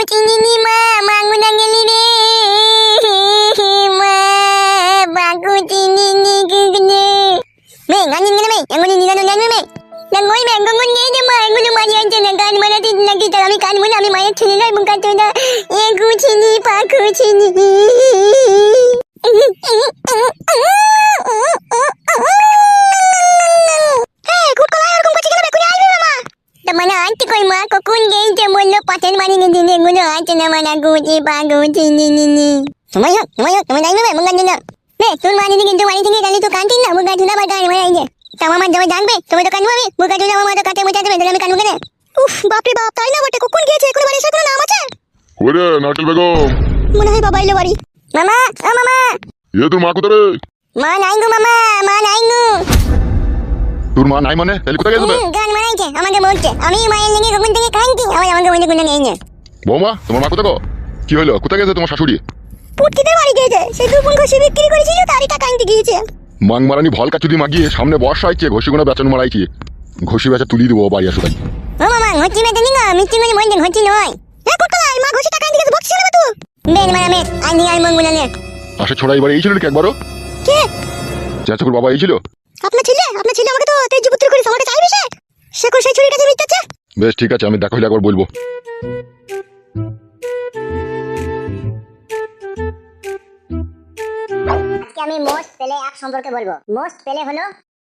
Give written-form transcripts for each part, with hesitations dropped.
চিনি নি মা মাঙ্গুনা গেলি রে মা বাকু চিনি নি গুগনে মে গানিন গেলে মে এঙ্গুনি নিগানো জানবে মে নঙ্গই মে গঙ্গুন নেই রে মা এগুলো মারি আনছে না গান মারাতে নাকি তার আমি কান বলে আমি মায়ের ছেলে নয় মুখ কাটতে না এগু চিনি পাকু চিনি mana anti koi ma ko kun gei je mollo paten mani ni dine gulo acha na mana guji baguji ni sumaya tumai dai me mungan jena me tun mani ni kintu mani tingi kali tu kantin na muga juna ba gani mai je sama man jawa jangbe তুমি তো কানু আমি মুগা জuna মা তো কাটে মুটা দেবে আমি কানু কেন উফ বাপ রে বাপ তাই না বটে কুকুন গিয়েছে এখন বাড়ি এসে কোনো নাম আছে ওরে নাটল বেগম মনে হয় বাবা এলো বাড়ি মামা ও মামা এ তোর মা কোথায় রে মা নাই গো মামা মা নাই গো তোর মা নাই মানে তাহলে কোথায় গেছে গান মারাইছে আমাকে বলছে আমি মায়ের লেগে কখন থেকে খাইছি আমাকে বলে গুণ নেই না বৌমা তোমার মা কোথায় গো কি হলো কোথায় গেছে তোমার শাশুড়ি পুটকিদের বাড়ি গিয়েছে সে দুপুন ঘষি বিক্রি করেছিল তারই টাকা আনতে গিয়েছে মাং মারানি ভলকা চুদি মাগিয়ে সামনে বর্ষা আইছে ঘষিগুনা বেচন মারাইছি ঘষি বেচা তুলি দেবো বাড়ি আসো তাই ও মামা ঘষি বেচা নি না মিষ্টি করে বলছেন ঘষি নয় এ কুটকলাই মা ঘষি টাকা আনতে গেছে বকছি না তুই বেন মারা মে আনি আর মঙ্গুনা নে আসে ছোড়া এবারে এইছিল নাকি একবারও কে চাচাকুর বাবা এইছিল আপনার ছেলে আমাকে তো তেজপুত্র করে আমাকে চাইবে সে কোন সেই ছুরিটা দিয়ে মিটাচ্ছে বেশ ঠিক আছে আমি দেখা হইলে একবার বলবো আজকে আমি মোস্ট পেলে অ্যাপ সম্পর্কে বলবো মোস্ট পেলে হলো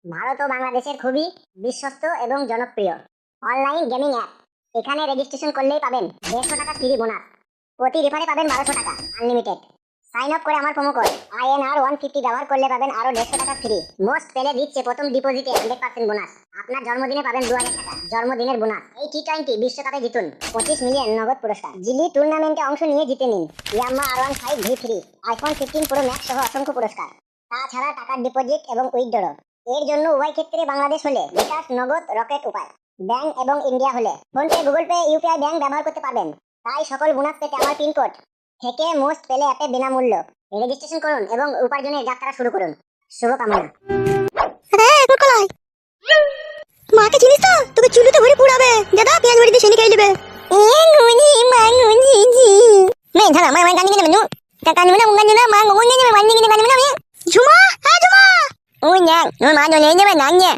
ভারত ও বাংলাদেশের খুবই বিশ্বস্ত এবং জনপ্রিয় অনলাইন গেমিং অ্যাপ এখানে রেজিস্ট্রেশন করলেই পাবেন 150 টাকা ফ্রি বোনাস প্রতি রেফারে পাবেন 1200 টাকা আনলিমিটেড সাইন আপ করে আমার প্রোমো কোড INR 150 ব্যবহার করলে পাবেন আরো 150 টাকা ফ্রি মোস্ট পেলে দিচ্ছে প্রথম ডিপোজিটে 100% বোনাস আপনার জন্মদিনে পাবেন 2000 টাকা জন্মদিনের বোনাস এই T20 বিশ্বকাপে জিতুন 25 মিলিয়ন নগদ পুরস্কার জিলি টুর্নামেন্টে অংশ নিয়ে জিতে নিন ইয়ামা R15 V3 iPhone 15 pro max সহ অসংখ্য পুরস্কার তাছাড়া টাকার ডিপোজিট এবং উইথড্র এর জন্য উভয় ক্ষেত্রে বাংলাদেশ হলে বিকাশ নগদ রকেট উপায় ব্যাংক এবং ইন্ডিয়া হলে PhonePe Google pay UPI bank ব্যবহার করতে পারবেন তাই সকল বোনাস পেতে আমার পিন কোড থেকে মোস্ট পেলে অ্যাপে বিনামূল্য রেজিস্ট্রেশন করুন এবং উপার্জনের যাত্রা শুরু করুন শুভকামনা হ্যাঁ কুটকলাই মাকে চিনিস তো তোকে চুলুতে ভরে পুড়াবে দাদা পেঁয়াজ ভরে দিয়ে সেনি খেয়ে নেবে এ গুনি মাঙ্গুনি জি মে ধারা মা গানি গেলে নু তা কানি না মুঙ্গানি না মা গঙ্গন গেলে মানি গেলে কানি না ঝুমা হ্যাঁ ঝুমা ওই না ওই মা জলে যাবে না না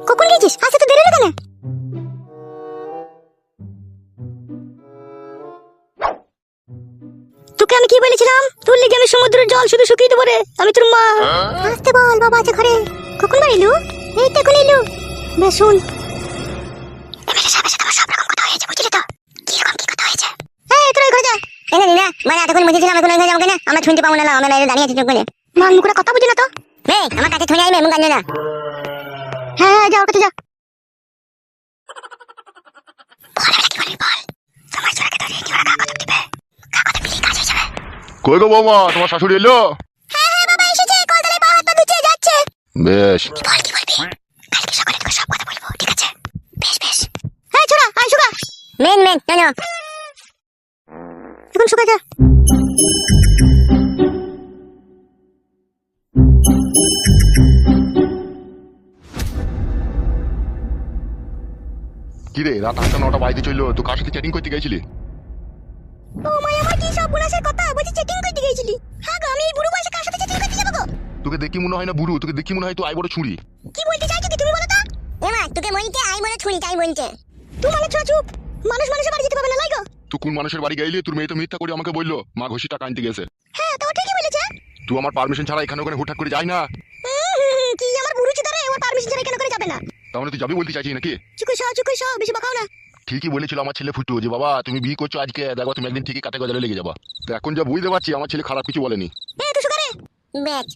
কখন গেছিস আসতে তো দেরি হলো কেন তোকে আমি কি বলেছিলাম তোর লেগে আমি সমুদ্রের জল শুধু শুকিয়ে দেবো রে আমি তোর মা আসতে বল বাবা আছে ঘরে কখন বাড়ি এলু এই তো এখন এলু বেশ শুন এমএলএ সাহেবের সাথে আমার সব রকম কথা হয়েছে বুঝলি তো কি রকম কি কথা হয়েছে এই তোর ঘরে যা এনে না মানে এতক্ষণ বুঝেছিলাম এখন ঘরে যাবো কেন আমরা শুনতে পাবো না আমরা বাইরে দাঁড়িয়ে আছি চোখ করে মা মুখটা কথা বুঝি না তো এই আমার কাছে থুই আইবে মুখ কান্নে না হ্যাঁ যাও কাছে যা বল সমাজ জোড়াকে ধরে কি ওরা কাগজ দিবে কাগজ মিলি কাজ হয়ে যাবে কই গো বৌমা তোমার শাশুড়ি এলো হ্যাঁ বাবা এসেছে কলতলায় পা হাত পা ধুচ্ছে যাচ্ছে বেশ কি বলবি কালকে সকালে তোকে সব কথা বলবো ঠিক আছে বেশ হ্যাঁ ছোড়া আয় সুগা মেন চলো এখন সুগা যা কি রে রাত 8টা 9টা বাজতে চললো তুই কার সাথে চ্যাটিং করতে গেছিলি ও মাই আমার কি সব বোনাসের কথা বলছি চ্যাটিং করতে গেছিলি হ্যাঁ গো আমি এই বুড়ো বয়সে কার সাথে চ্যাটিং করতে যাব গো তোকে দেখি মনে হয় না বুড়ো তোকে দেখি মনে হয় তুই আই বড় ছুরি কি বলতে চাইছো কি তুমি বলো তো এমা তোকে বলতে আই বড় ছুরি তাই বলতে তুই মানে চুপ মানুষের বাড়ি যেতে পারবে না লাইগো তুই কোন মানুষের বাড়ি গেলি তোর মেয়ে তো মিথ্যা করে আমাকে বললো মা ঘষি টাকা আনতে গেছে হ্যাঁ তো ঠিকই বলেছে তুই আমার পারমিশন ছাড়া এখানে ওখানে হুটহাট করে যাই না কি আমার বুড়ো চুদারে ওর পারমিশন ছাড়া কেন করে যাবে না তাহলে তুই যাবি বলতে চাইছিস নাকি চুকুই বেশি বাকাও না ঠিকই বলেছিল আমার ছেলে ফুটু যে বাবা তুমি বিয়ে করছো আজকে দেখো তুমি একদিন ঠিকই কাটে গজালে লেগে যাবা তো এখন যা বুঝতে পারছি আমার ছেলে খারাপ কিছু বলেনি তুই সুগারে ব্যাচ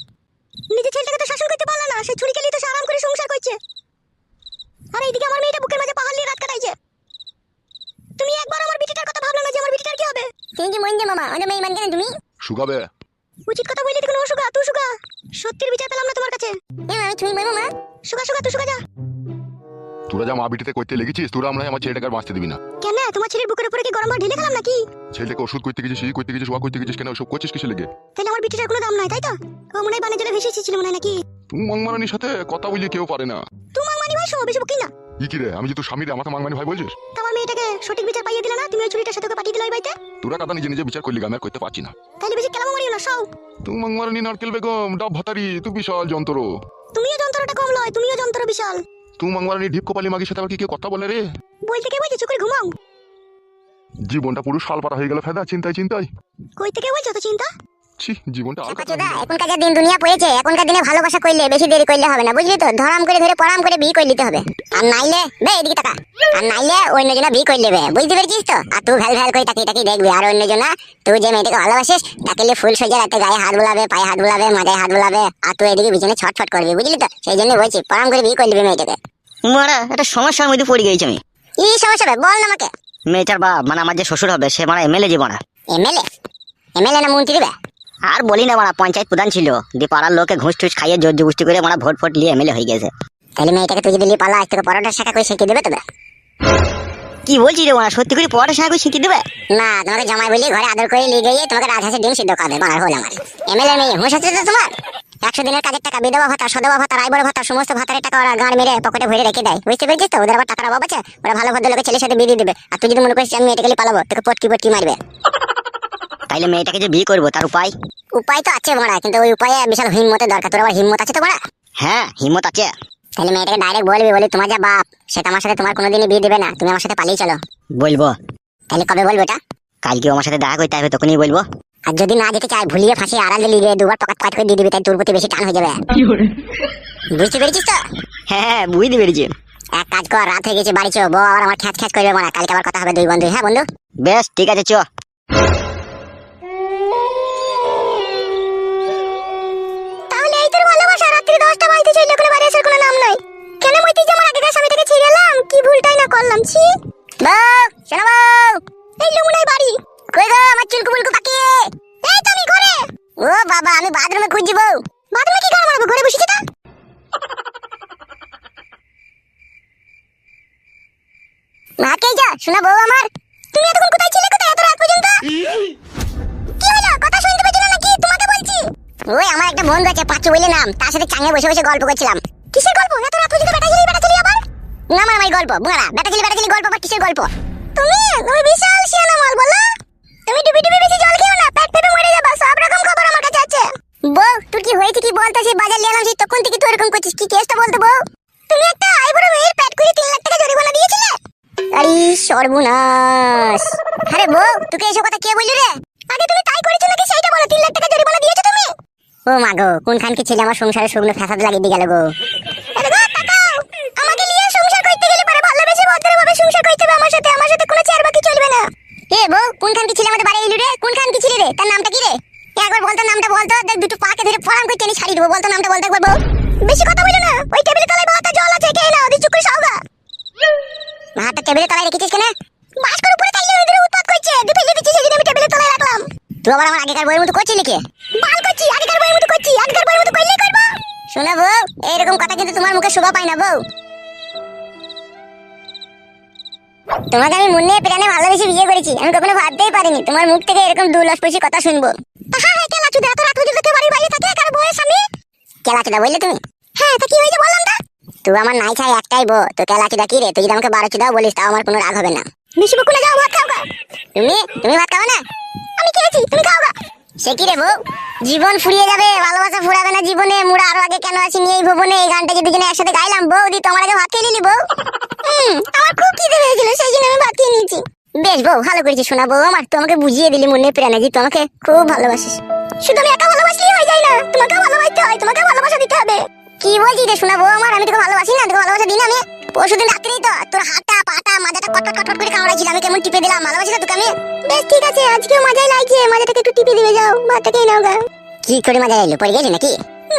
নিজের ছেলেটাকে তো শাসন করতে পারলা না সে ছুরি খেলি তো আরাম করে সংসার করছে আর এইদিকে আমার মেয়েটা বুকের মাঝে পাহাড় নিয়ে রাত কাটাইছে তুমি একবার আমার বিটিটার কথা ভাবলা না যে আমার বিটিটার কি হবে তুই কি মন দে মামা ওটা মেয়ে মান কেন তুমি শুকাবে উচিত কথা বললি দেখুন ও সুগা তুই সুগা সত্যির বিচার পেলাম না তোমার কাছে আমি ছুঁই বলবো মা সুগা তুই সুগা যা তোরা যা মা বিটিতে করতে লেগেছিস তোরা আমরা আমার ছেলেটাকে আর বাঁচতে দিবি না কেন তোমার ছেলের বুকের উপরে কি গরম ভাত ঢেলে খেলাম নাকি ছেলেটাকে ওষুধ করতে গেছিস সেই করতে গেছিস ওয়া করতে গেছিস কেন ওসব করছিস কিসে লেগে তাহলে আমার বিটিটার কোনো দাম নাই তাই তো ও মনে হয় বানে জলে ভেসে এসেছিল মনে হয় নাকি তুমি মাংমারানির সাথে কথা বললে কেউ পারে না। তুই মাংমানি ভাই শোনো বেশি বকি না। ই কি রে, আমি যে তোর স্বামী রে, আমাকে মাংমানি ভাই বলছিস? তোমার মেয়েটাকে সঠিক বিচার পাইয়ে দিলে না, তুমি ওই চুরিটার সাথে ওকে পাঠিয়ে দিলে ওই বাড়িতে। তোরা কাদা নিজে নিজে বিচার করলি, আমি আর করতে পারছি না। তাহলে বেশি কেলামো মারিও না, সও। তুমি মাংমারানি নারকেল বেগম ডাব ভাতারি, তুই বিশাল যন্ত্র। তুমিও যন্ত্রটা কম লয়, তুমিও যন্ত্র বিশাল। তুমি মাংমারানি ঢিপ কপালি মাগির সাথে আবার কি কেউ কথা বলে রে? বলতে কে বলছে, চুপ করে ঘুমাও। জীবনটা পুরো শালপাড়া হয়ে গেল ফেদা, চিন্তায় চিন্তায়। কই থেকে বলছো তো চিন্তা? ছি, জীবনটা আর কথা চোদা, এখনকার যা দিন দুনিয়া পড়েছে, এখনকার দিনে ভালোবাসা করলে বেশি দেরি করলে হবে না, বুঝলি তো? ধরাম করে ধরে পড়াম করে বিয়ে করে নিতে হবে। আর নাইলে বে এদিকে টাকা, আর নাইলে অন্যজনা বিয়ে করে নেবে, বুঝতে পেরেছিস তো? আর তুই ভ্যাল ভ্যাল করে তাকিয়ে তাকিয়ে দেখবি, আর অন্যজনা তুই যে মেয়েটাকে ভালোবাসিস তাকে নিয়ে ফুল সজ্জা রাতে গায়ে হাত বুলাবে, পায়ে হাত বুলাবে, মাথায় হাত বুলাবে, আর তুই এদিকে বিছানে ছটফট করবি, বুঝলি তো? সেই জন্য বলছি পড়াম করে বিয়ে করে নিবি মেয়েটাকে। মারা একটা সমস্যার মধ্যে পড়ে গেছি আমি। কি সমস্যা হবে বল না আমাকে। মেয়েটার বাপ মানে আমার যে শ্বশুর হবে, সে মারা এমএলএ জীবনা। এমএলএ? এমএলএ না মন্ত্রী বে? আর বলি না, মারা পঞ্চায়েত প্রধান ছিল, দিয়ে পাড়ার লোকে ঘুষ টুস খাইয়ে জোর জবস্তি করে মারা ভোট ফোট নিয়ে এমএলএ হয়ে গেছে। তাহলে মেয়েটাকে তুই যদি নিয়ে পালা, আজ থেকে পরোটার শাখা করে শিখিয়ে দেবে তবে? কি বলছিস রে মারা, সত্যি করে পড়াটা সাথে শিখিয়ে দেবে? না, তোমাকে জামাই বলি ঘরে আদর করে নিয়ে গিয়ে তোমাকে রাজহাঁসের ডিম সিদ্ধ খাবে, মারার হল আমার। এমএলএ মেয়ে হুঁশ আছে তো তোমার? 100 দিনের কাজের টাকা, বিধবা ভাতা, সদবা ভাতা, রায়বর ভাতা, সমস্ত ভাতারের টাকা ওরা গাঁড় মেরে পকেটে ভরে রেখে দেয়, বুঝতে পেরেছিস তো? ওদের আবার টাকার অভাব আছে, ওরা ভালো ভদ্রলোকের ছেলের সাথে বিয়ে দিয়ে দেবে। আর তুই যদি মনে করিস আমি মেয়েটাকে নিয়ে পালাবো, তোকে পটকি পটকি মারবে। তাইলে মেয়েটাকে যে বিয়ে করবো তার উপায়? উপায় তো আছে বড়া, কিন্তু ওই উপায়ে বিশাল হিম্মতের দরকার। তোর আবার হিম্মত আছে তো বড়া? হ্যাঁ হিম্মত আছে। তাহলে মেয়েটাকে ডাইরেক্ট বলবি, বলি তোমার যা বাপ সেটা আমার সাথে তোমার কোনোদিনই বিয়ে দেবে না, তুমি আমার সাথে পালিয়ে চলো। বলবো। তাহলে কবে বলবো এটা? কালকে আমার সাথে দেখা করতে হবে, তখনই বলবো। আর যদি না যেতে চাই, ভুলিয়ে ফাঁসিয়ে আড়ালে লিগে দুবার পকেট পাট করে দিয়ে দিবি, তাই তোর প্রতি বেশি টান হয়ে যাবে, বুঝতে পেরেছিস তো? হ্যাঁ বুঝতে পেরেছি। এক কাজ কর, রাত হয়ে গেছে, বাড়ি চো, বউ আবার আমার খ্যাচ খ্যাচ করবে মারা, কালকে আবার কথা হবে দুই বন্ধু। হ্যাঁ বন্ধু? বেশ ঠিক আছে, চ। তাহলে এই তোর ভালোবাসা, রাত্রি 10টা বাজতে চলল, কোনো বাড়ি আসার কোনো নাম নাই। কেন মইতে যে আমার আগেকার স্বামীটাকে ছেড়ে এলাম, কি ভুলটাই না করলাম। ছি বউ, শোনো বউ। এই লুমুনাই বাড়ি। কই গো আমার চুলকু বুলকু পাকিয়ে? এই তো আমি ঘরে। ও বাবা, আমি বাথরুমে খুঁজছি বউ। বাথরুমে কি গান মারবো, ঘরে বসেছি তা। মাকে যা শোনা বউ আমার। তুমি এতক্ষণ কোথায় ছিলে, কোথায় এত রাত পর্যন্ত? কি হলো, কথা শুনতে পেয়েছো না নাকি? তোমাকে বলছি। ওই আমার একটা বন্ধু আছে পাঁচু বলে নাম, তার সাথে চাঙে বসে বসে গল্প করছিলাম। কিসের গল্প? এত রাত পর্যন্ত বেটা ছেলে আবার? না আমার আমার গল্প বুড়া, বেটা ছেলে গল্প, আবার কিসের গল্প? তুমি বিশাল শিয়ানা মাল বলো। তুমি ডুবি ডুবি বেশি জল খেও না, পেট ফেপে মরে যাবে। সব রকম খবর আমার কাছে আছে। বউ তোর কি হয়েছে কি বলতো? সেই বাজার নিয়ে এলাম, সেই তখন থেকে তুই এরকম করছিস, কি কেসটা বলতো বউ? তুমি একটা আইবুড়ো মেয়ের পেট করে 3 লাখ টাকা জরিমানা দিয়েছিলে। আরে সর্বনাশ! আরে বউ তোকে এসব কথা কে বললি রে? আগে তুমি তাই করেছো নাকি সেইটা বলো। 3 লাখ টাকা জরিমানা দিয়েছো তুমি। ও মা গো, কোনখান কি ছেলে আমার সংসারে শুকনো ফ্যাসাদ লাগিয়ে দিয়ে গেল গো। আরে গো তাকাও, আমাকে নিয়ে সংসার করতে গেলে পরে ভালোবেসে ভদ্রভাবে সংসার করতে হবে আমার সাথে। আমার সাথে কোনো চেয়ারবাকি চলবে না। এ বউ, কোনখান কি ছেলে আমাদের বাড়ি এলু রে? কোনখান কি ছেলে রে? তার নামটা কি রে? একবার বলতো নামটা বলতো, দেখ দুটো পাকে ধরে পড়াম করে টেনে ছাড়িয়ে দেবো। বলতো নামটা বলতো একবার বউ। বেশি কথা বলো না। ওই টেবিলের তলায় বাতা জল আছে, খেয়ে নাও। দি চুপ করে সাওগা। হাতটা টেবিলের তলায় রেখেছিস কেন? বাস্কর উপরে তাইলে ওই ধরে উৎপাত করছে, দি ফেলে দিচ্ছি, সেদিন আমি টেবিলের তলায় রাখলাম। তুই আবার আমার আগেকার বইয়ের মতো করছিস নাকি? বাল করছি, আগেকার বইয়ের মতো করছি। আগেকার বইয়ের মতো করলেই করবো। শোনা বউ, এইরকম কথা কিন্তু তোমার মুখে শোভা পায় না বউ। তোমাকে আমি মনে প্রাণে ভালোবেসে বিয়ে করেছি, আমি কখনো ভাবতেই পারিনি তোমার মুখ থেকে এরকম দুলস্পর্শী কথা শুনবো। হ্যাঁ হ্যাঁ, কেলা চুদা, এত রাত পর্যন্ত কেউ বাড়ির বাইরে থাকে কার বউয়ের সামনে? কেলাচুদা বললে তুমি? হ্যাঁ, তা কি হয়েছে বললাম না। তুই আমার নাই চাই একটাই বউ, তো কেলাচুদা কি রে? তুই যদি আমাকে 12 চুদাও বলিস তাও আমার কোনো রাগ হবে না। বেশি বকুলে যাও, ভাত খাও গা। তুমি ভাত খাও না? আমি খেয়েছি, তুমি খাও গা। সে কি রে বউ, জীবন ফুরিয়ে যাবে, ভালোবাসা ফুরাবে না জীবনে। মুড়া আরো আগে কেন আসিনি এই ভুবনে? এই গানটা যে দুজনে একসাথে গাইলাম বউ, দি তোমার আগে ভাত খেয়ে নিলি বউ। আমার খুব খিদে পেয়েছিল, সেই জন্য আমি ভাত খেয়ে নিয়েছি। বেশ বউ, ভালো করেছিস শোনা বউ আমার। তোমাকে বুঝিয়ে দিলি মনে প্রাণে যে তোমাকে খুব ভালোবাসিস। শুধু আমি একা ভালোবাসলেই হয়ে যায় না, তোমাকেও ভালোবাসতে হয়, তোমাকেও ভালোবাসা দিতে হবে। কি বলছিস রে শোনা বউ আমার? আমি তোকে ভালোবাসি না? তোকে ভালোবাসা দিন আমি? পরশুদিন রাত্রেই তো তোর হাতটা পাটা মাথাটা কটকট কটকট করে কামড়াইছিল, আমি কেমন টিপে দিলাম। ভালোবাসি না তোকে আমি? বেশ ঠিক আছে, আজকেও মজাই লাগছে, মাথাটাকে একটু টিপে দিবে। যাও ভাতটা খেয়ে নাও গা। কি করে মজা লাগলো? পড়ে গেলি নাকি?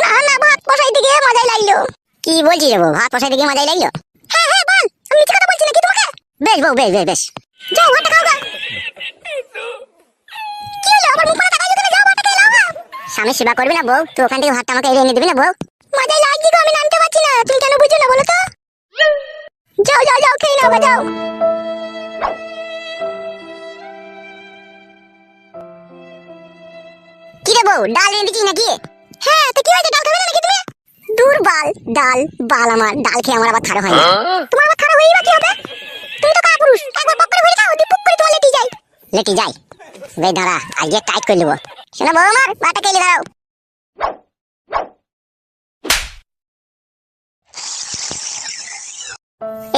না না, ভাত বসাইতে গিয়ে মজাই লাগলো। কি বলছিস রে বউ, ভাত বসাইতে গিয়ে মজাই লাগলো? হ্যাঁ হ্যাঁ বল, আমি মিথ্যে কথা বলছি নাকি তোমাকে? বেশ বউ, বেশ বেশ বেশ। যাও ভাতটা খাও গা। কি হলো, আবার মুখ পানে তাকাইছো তুমি? যাও ভাতটা খেয়ে নাও গা। স্বামী সেবা করবি না বউ? তুই ওখান থেকে ভাতটা আমাকে এনে দিবি না বউ? মজাই লাগছে গো, আমি নামতে পারছি না। তুমি কেন বুঝছো না বলো তো? যাও যাও যাও, খেয়ে নাও গা, যাও। কি রে বউ, ডাল এনে দিচ্ছিস নাকি? হ্যাঁ, তা কি হয়েছে, ডাল খাবে না নাকি তুমি? দূর ধুর বাল ডাল বাল আমার ডাল খেয়ে আমার আবার থারা হয় না। তোমার আবার থারা হয়েই বা কি হবে? তুমি তো কাপুরুষ, একবার বক করে ভরে খাও দি পুক করে তোমার লেটি যায়। লেটি যাই বে দাঁড়া আজকে টাইট করে নেবো। শোনা বউ আমার বাটা কেলে দাও।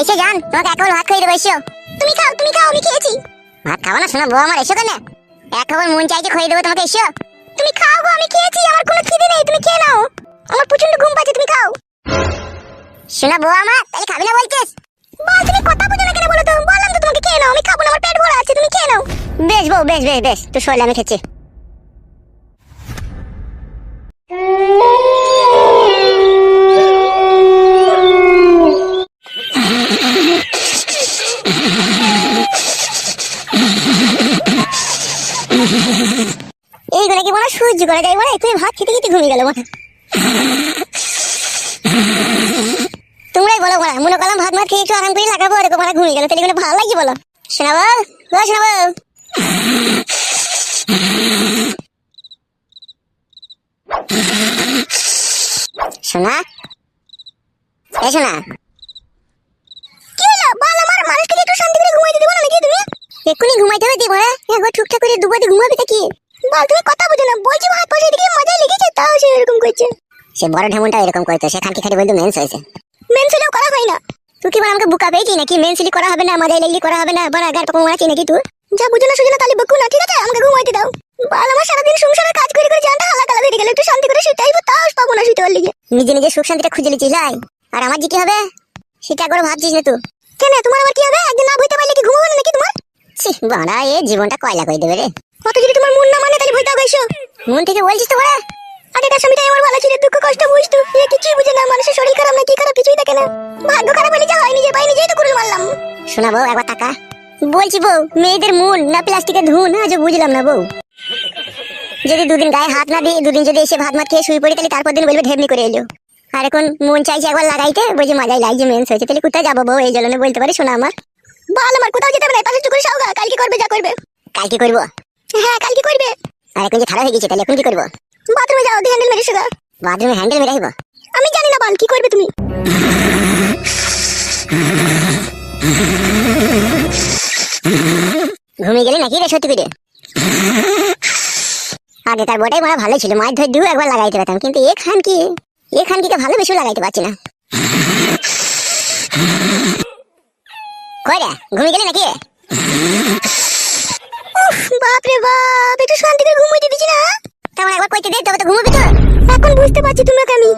এসে যান, তোমাকে এক খাবার ভাত খাইয়ে দেবো, এসো। তুমি খাও আমি খেয়েছি। ভাত খাবো না শোনা বউ আমার, এসো কেন? এক খাবার মন চাইছে খাইয়ে দেবো তোমাকে, এসো। তুমি খাও গো, আমি খেয়েছি, আমার কোনো খিদে নেই, তুমি খেয়ে নাও। আমার প্রচন্ড ঘুম পাচ্ছে, তুমি খাও। শোনা বউ আমার, তাহলে খাবি না বলছিস? বল, তুমি কথা বুঝো না কেন বলো তো? বললাম তো তোমাকে খেয়ে নাও, আমি খাবো না, আমার পেট ভরা আছে, তুমি খেয়ে নাও। বেশ বউ বেশ বেশ বেশ, তুই শোলে আমি খেয়েছি। এইগুলো কি মনে সহ্য করা যায়? বলে তুমি ভাত খেতে খেতে ঘুমিয়ে গেল মনে। তোমরাই বলো বলা, মনে করলাম ভাত মাত খেয়ে একটু আরাম করে লাগাবো, এরকম মানে ঘুমিয়ে গেল, তাহলে এগুলো ভালো লাগছে বলো? শোনাবো শোনাবো। শোনা এ শোনা, কি হলো বল? আমার মানুষটাকে একটু শান্তি করে ঘুমাইতে দেবো না নাকি তুমি? এক্ষুনি ঘুমাইতে হবে দিব না, একবার টুকটাক করে দুবাতে ঘুমাবে তা কি? বল, তুমি কথা বুঝো না, বলছি ভাত বসে দিকে মজাই লেগেছে, তাও সে এরকম করছে। সে বড় ঢেমনটা এরকম করতো, সে খানকি খাটি বলতো মেন্স হয়েছে। মেনসিলিও করা হয় না। তুই কি বল আমাকে বুকা পেয়েছি নাকি? মেনসিলি করা হবে না, মজাই লাগলি করা হবে না, বড় আগার পাকা মারাচ্ছি নাকি তুই? যা বুঝো না সুঝো না তাহলে বকু না, ঠিক আছে? আমাকে ঘুমাইতে দাও। বল, আমার সারাদিন সংসারের কাজ করে করে জানটা হালা কালা বেরিয়ে গেল, একটু শান্তি করে শুতে আইবো, তাও পাবো না শুতে পারলি। নিজে নিজে সুখ শান্তিটা খুঁজে লিচিস লাই, আর আমার যে কি হবে সেটা একবার ভাবছিস না তুই? কেন তোমার আবার কি হবে? একদিন না বইতে পারলে কি ঘুমাবে না নাকি তোমার? ছি বাড়া, এ জীবনটা কয়লা করে দেবে রে। কত যদি তোমার মন না মানে তাহলে বইতে গাইছো। মন থেকে বলছিস তো বড়া? আগেকার স্বামীটাই আমার ভালো ছিল, দুঃখ কষ্ট বুঝতো, এ কিছুই বুঝে না, মানুষের শরীর খারাপ না কি খারাপ কিছুই দেখে না। ভাগ্য খারাপ হলে যা হয় নিজের পায়ে নিজেই তো কুড়ুল মারলাম। শোনা বউ একবার টাকা বলছি বউ, মেয়েদের মন না প্লাস্টিকের ধুন, আজও বুঝলাম না বউ। যদি দুদিন গায়ে হাত না দিই, দুদিন যদি এসে ভাত মাত খেয়ে শুয়ে পড়ি, তাহলে তারপর দিন বলবে ঢেমনি করে এলো। আর এখন মন চাইছে একবার লাগাইতে, বলছি মজাই লাগছে মেন্স হয়েছে, তাহলে কোথায় যাবো বউ? এই জন্য বলতে পারি শোনা আমার। বল, আমার কোথাও যেতে হবে না, পাশে চুকুরে সাওগা, কালকে করবে যা করবে। কালকে করবো? হ্যাঁ কালকে করবে। আর এখন যে খারাপ হয়ে গেছে, তাহলে এখন কি করবো? বাথরুমে যাও, দিয়ে হ্যান্ডেল মেরে শুগা। বাথরুমে হ্যান্ডেল মেরাইব? আমি জানি না, বল কি করবে তুমি? ঘুমিয়ে গেলি নাকি রে সত্যি করে? আগেকার বটাই বড় ভালো ছিল, মাছ ধরে দিও একবার লাগাইতে পারতাম, কিন্তু এখানকে ভালো বেশি লাগাইতে পারছি না। কই রে, ঘুমিয়ে গেলি নাকি? উফ, বাপ রে বাপ, একটু শান্তি করে ঘুমাইতে দিছি না? তেমন একবার কইতে দে, তবে তো ঘুমাবি তো। এখন বুঝতে পারছি তোমাকে আমি।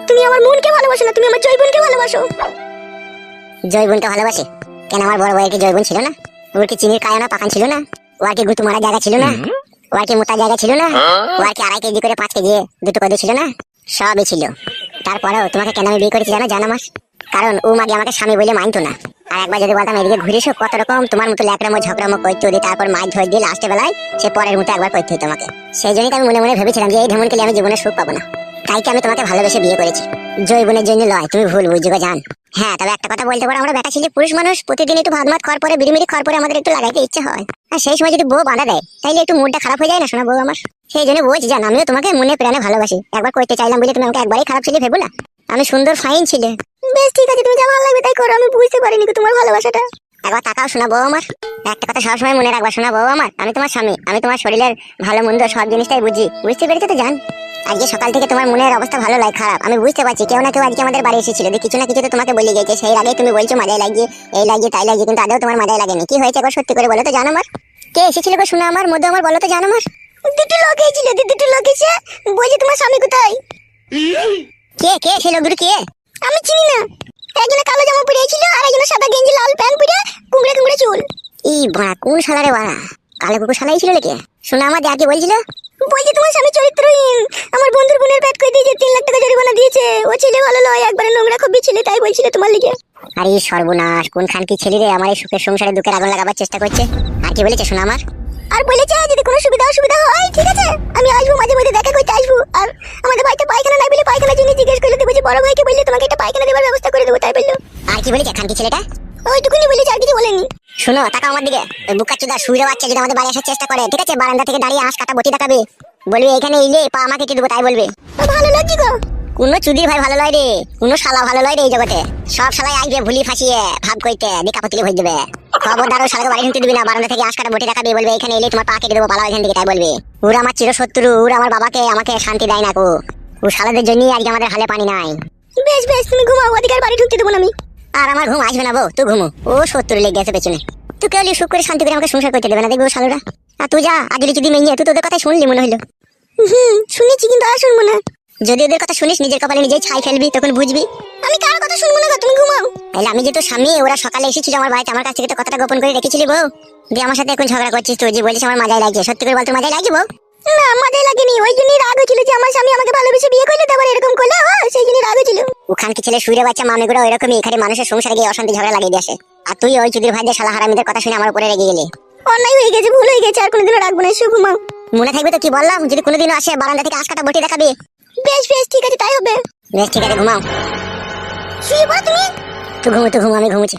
তুমি আমার মনকে ভালোবাসো না, তুমি আমার জয়বনকে ভালোবাসো। জয়বনকে ভালোবাসে কেন? আমার বড় ভাইয়ের কি জয়বন ছিল না? ওর কি চিনির কায়না পাকান ছিল না? ওর কি গুতু মারা জায়গা ছিল না? ওর কি মোটা জায়গা ছিল না? ওর কি 2.5 কেজি করে 5 কেজি দুটো কদে ছিল না? সবই ছিল। তারপরেও তোমাকে কেন আমি বিয়ে করেছি জানো? জানো মাস? কারণ ও মাগে আমাকে স্বামী বলে মানতো না। আর একবার যদি বলতাম এদিকে ঘুরে এসো, কত রকম তোমার মতো ল্যাকড়ামো ঝগড়ামো করতে ওদের, তারপর মাছ ধরে দিয়ে লাস্টে বেলায় সে পরের মতো একবার করতে হতো আমাকে। সেই জন্যই আমি মনে মনে ভেবেছিলাম যে এই ঢেমনকে আমি জীবনে সুখ পাবো না, তাই কি আমি তোমাকে ভালোবেসে বিয়ে করেছি। জয়বনের জন্য লয়, তুমি ভুল বুঝবে জান। হ্যাঁ, তবে একটা কথা বলতে পারো, আমরা বেটা ছেলে পুরুষ মানুষ, প্রতিদিন একটু ভাত মাত খাওয়ার পরে বিড়িমিড়ি খাওয়ার পরে আমাদের একটু লাগাইতে ইচ্ছে হয়। আর সেই সময় যদি বউ বাঁধা দেয়, তাইলে একটু মুডটা খারাপ হয়ে যায় না শোনা বউ আমার? সেই জন্য বলছি জান, আমিও তোমাকে মনে প্রাণে ভালোবাসি। একবার করতে চাইলাম বলে তুমি আমাকে একবারই খারাপ ছেলে ভেবো না। আমি সুন্দর ফাইন ছিলে। বেশ ঠিক আছে, তুমি যা ভালো লাগবে তাই করো, আমি বুঝতে পারিনি তোমার ভালোবাসাটা। একবার তাকাও শোনা বউ আমার, একটা কথা সবসময় মনে রাখবা শোনা বউ আমার, আমি তোমার স্বামী, আমি তোমার শরীরের ভালো মন্দ সব জিনিসটাই বুঝি। বুঝতে পেরেছো তো জান? আজকে সকাল থেকে তোমার মনের অবস্থা ভালো লাগে খারাপ আমি বুঝতে পারছি। কেউ না কেউ আজকে আমাদের বাড়ি এসেছিল, যে কিছু না কিছু তো তোমাকে বলে গেছে। সেই আগে তুমি বলছো মজাই লাগছে, এই লাগছে তাই লাগছে, কিন্তু আদৌ তোমার মজাই লাগেনি। কি হয়েছে একবার সত্যি করে বলো তো জানো আমার? কে এসেছিল গো শোনা আমার মধ্যে, আমার বলো তো জানো আমার? দুটো লোক এসেছিল, দুটো লোক এসে বলছে তোমার স্বামী কোথায়। কে সেই লোকগুলো কে? আমি চিনি না। একজনে কালো জামা পরে ছিল, আর একজনে সাদা গেঞ্জি লাল প্যান্ট পরে কুমড়ে কুমড়ে চুল। ই বাড়া, কোন শালা রে বাড়া? কালো কুকুর শালাই ছিল নাকি? শোনা আমার যা কি বলছিল, বলছে তোমার স্বামী চরিত্রহীন, আমার বন্ধুর বোনের পেট করে দিয়েছে, 3 লাখ টাকা জরিমানা দিয়েছে, ও ছেলে ভালো নয়, একবারে নোংরা খুবই ছেলে, তাই বলছিল তোমার লিগে। আরে সর্বনাশ, কোন খান কি ছেলে রে আমার এই সুখের সংসারে দুঃখের আগুন লাগাবার চেষ্টা করছে। আর কি বলেছে শোনা আমার? আর বলেছে যদি কোনো সুবিধা অসুবিধা হয় ঠিক আছে আমি আসবো, মাঝে মাঝে দেখা করতে আসবো। আর আমাদের বাড়িতে পায়খানা নাই বলে পায়খানার জন্য জিজ্ঞেস করলে দেবো, যে বড় ভাইকে বললে তোমাকে একটা পায়খানা দেওয়ার ব্যবস্থা করে দেবো, তাই বললো। আর কি বলেছে খান কি ছেলেটা? ওইটুকুনি বলেছে, আর কিছু বলেনি। শোনো তাকাও আমার দিকে, ওই বুকাচুদা শুইরে বাচ্চা যদি আমাদের বাড়ি আসার চেষ্টা করে, ঠিক আছে, বারান্দা থেকে দাঁড়িয়ে হাঁস কাটা বটি দেখাবে, বলবে এখানে ইলে পা আমাকে কি দেবো তাই বলবে। ভালো লাগছে গো। কোনো চুদির ভাই ভালো লয় রে, কোনো শালা ভালো লয় রে এই জগতে। সব শালাই আসবে ভুলি ফাঁসিয়ে ভাব কইতে দিকা পতিলে ভরে দেবে। খবরদার ও শালাকে বাড়ি ঢুকতে দিবি না, বারান্দা থেকে আশ কাটা বটি দেখাবি, বলবে এখানে এলে তোমার পা কেটে দেবো, পালাও এখান থেকে, তাই বলবি। ওরা আমার চিরশত্রু, ওরা আমার বাবাকে আমাকে শান্তি দেয় না কো। ও শালাদের জন্যই আজকে আমাদের হালে পানি নাই। বেশ বেশ, তুমি ঘুমাও, ওদিকে আর বাড়ি ঢুকতে দেবো না আমি। আর আমার ঘুম আসবে না বউ, তুই ঘুমো। ও শত্রু লেগে গেছে পেছনে, তুই কেউ সুখ করে শান্তি করে আমাকে সংসার করতে দেবে না, দেখবো শালুরা। আর তুই যা, আজলি যদি মেয়ে তুই তোদের কথা শুনলি মনে হইলো। শুনেছি কিন্তু আর শুনবো না। যদি ওদের কথা শুনিস নিজের কপালে নিজেই ছাই ফেলবি, তখন বুঝবি। আমি কার কথা শুনবো না গো, তুমি ঘুমাও। তাহলে আমি যে তোর স্বামী, ওরা সকালে এসেছিল আমার বাড়িতে, আমার কাছ থেকে তো কথাটা গোপন করে রেখেছিলি বউ। দিয়ে আমার সাথে এখন ঝগড়া করছিস তুই, যে বলিস আমার মজাই লাগছে। সত্যি করে বল, তোর মজাই লাগছে বউ? না, মজাই লাগেনি, ওই জন্যই রাগ হয়েছিল যে আমার স্বামী আমাকে ভালোবেসে বিয়ে করলে, তারপর এরকম করলে, সেই জন্যই রাগ হয়েছিল। ওখান কি ছেলে শুয়ে বাচ্চা মামিগুলো ওইরকমই, এখানে মানুষের সংসারে গিয়ে অশান্তি ঝগড়া লাগিয়ে দিয়ে আসে। আর তুই ওই চুদির ভাইদের শালা হারামিদের কথা শুনে আমার উপরে রেগে গেলি। অন্যায় হয়ে গেছে, ভুল হয়ে গেছে, আর কোনোদিনও রাখবো না, এসে ঘুমাও। মনে থাকবে তো কি বললাম? যদি কোনোদিনও আসে বারান্দা থেকে আশ কাটা বটি দেখাবি। বেশ বেশ, ঠিক আছে, তাই হবে। বেশ ঠিক আছে, ঘুমাও। শুয়ে পড়ো তুমি। তুই ঘুমো, আমি ঘুমোচ্ছি।